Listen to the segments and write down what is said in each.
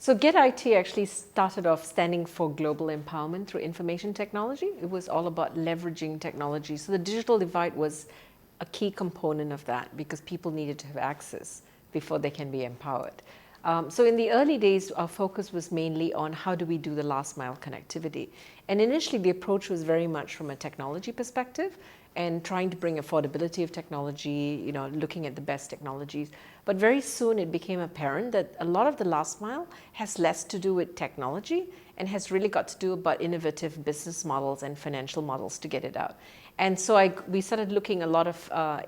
So Get IT actually started off standing for global empowerment through information technology. It was all about leveraging technology. So the digital divide was a key component of that because people needed to have access before they can be empowered. So in the early days, our focus was mainly on how do we do the last mile connectivity. And initially the approach was very much from a technology perspective and trying to bring affordability of technology, looking at the best technologies. But very soon it became apparent that a lot of the last mile has less to do with technology and has really got to do about innovative business models and financial models to get it out. And so we started looking a lot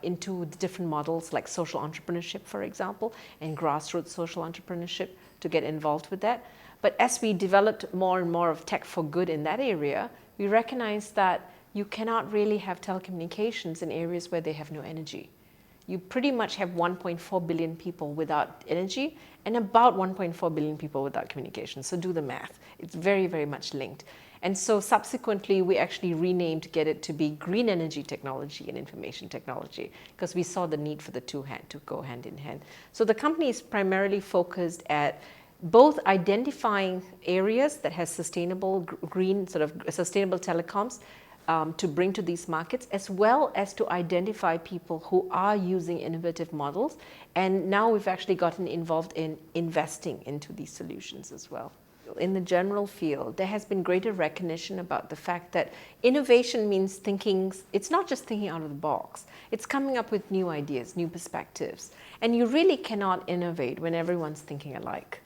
into the different models like social entrepreneurship, for example, and grassroots social entrepreneurship to get involved with that. But as we developed more and more of tech for good in that area, we recognized that you cannot really have telecommunications in areas where they have no energy. You pretty much have 1.4 billion people without energy and about 1.4 billion people without communication. So do the math. It's very, very much linked. And so subsequently, we actually renamed Get It to be Green Energy Technology and Information Technology because we saw the need for the two to go hand in hand. So the company is primarily focused at both identifying areas that has sustainable green, sort of sustainable telecoms, to bring to these markets, as well as to identify people who are using innovative models. And now we've actually gotten involved in investing into these solutions as well. In the general field, there has been greater recognition about the fact that innovation means thinking, it's not just thinking out of the box, it's coming up with new ideas, new perspectives. And you really cannot innovate when everyone's thinking alike.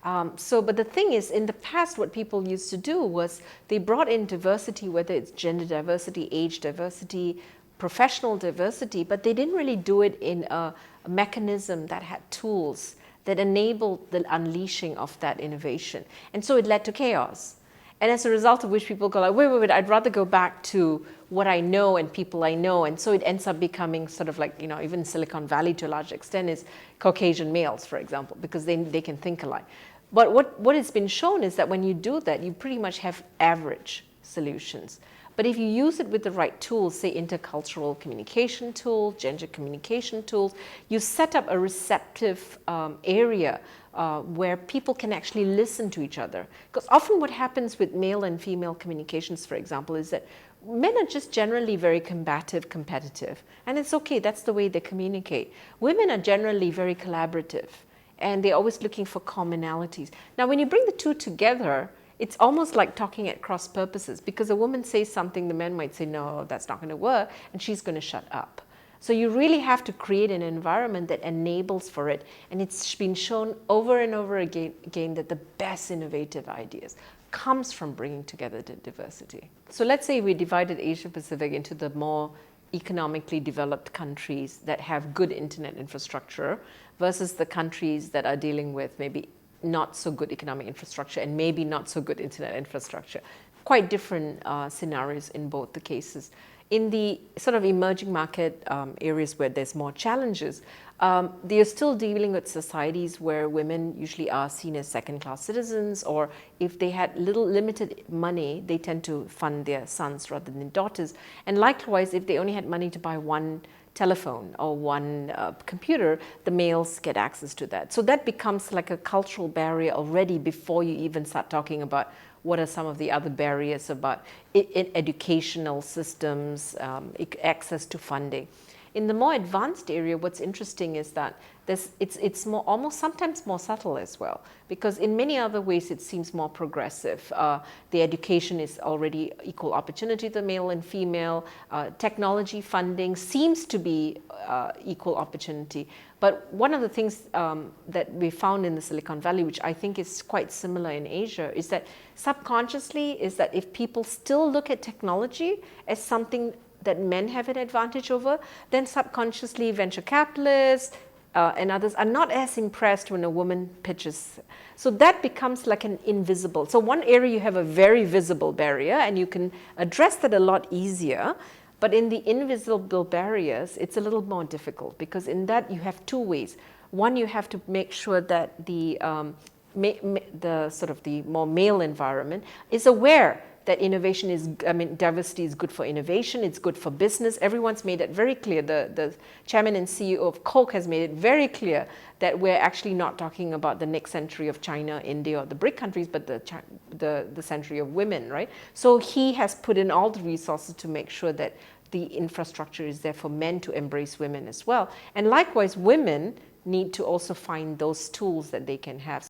But the thing is, in the past, what people used to do was they brought in diversity, whether it's gender diversity, age diversity, professional diversity, but they didn't really do it in a mechanism that had tools that enabled the unleashing of that innovation. And so it led to chaos. And as a result of which people go like, wait, I'd rather go back to what I know and people I know. And so it ends up becoming sort of like, even Silicon Valley to a large extent is Caucasian males, for example, because they can think alike. But what has been shown is that when you do that, you pretty much have average solutions. But if you use it with the right tools, say intercultural communication tools, gender communication tools, you set up a receptive area where people can actually listen to each other. Because often what happens with male and female communications, for example, is that men are just generally very combative, competitive. And it's okay, that's the way they communicate. Women are generally very collaborative. And they're always looking for commonalities. Now, when you bring the two together, it's almost like talking at cross purposes because a woman says something, the man might say, no, that's not going to work, and she's going to shut up. So you really have to create an environment that enables for it. And it's been shown over and over again that the best innovative ideas comes from bringing together the diversity. So let's say we divided Asia Pacific into the more economically developed countries that have good internet infrastructure versus the countries that are dealing with maybe not so good economic infrastructure and maybe not so good internet infrastructure. Quite different scenarios in both the cases. In the sort of emerging market areas where there's more challenges, they're still dealing with societies where women usually are seen as second-class citizens, or if they had limited money, they tend to fund their sons rather than daughters. And likewise, if they only had money to buy one telephone or one computer, the males get access to that. So that becomes like a cultural barrier already before you even start talking about what are some of the other barriers about educational systems, access to funding. In the more advanced area, what's interesting is that it's more, almost sometimes more subtle as well, because in many other ways it seems more progressive. The education is already equal opportunity to male and female. Technology funding seems to be equal opportunity. But one of the things that we found in the Silicon Valley, which I think is quite similar in Asia, is that subconsciously is that if people still look at technology as something that men have an advantage over, then subconsciously venture capitalists and others are not as impressed when a woman pitches. So that becomes like an invisible. So one area you have a very visible barrier and you can address that a lot easier. But in the invisible barriers, it's a little more difficult because in that you have two ways. One, you have to make sure that the sort of the more male environment is aware that innovation is, diversity is good for innovation, it's good for business. Everyone's made it very clear. The chairman and CEO of Coke has made it very clear that we're actually not talking about the next century of China, India, or the BRIC countries, but the century of women, right? So he has put in all the resources to make sure that the infrastructure is there for men to embrace women as well. And likewise, women need to also find those tools that they can have.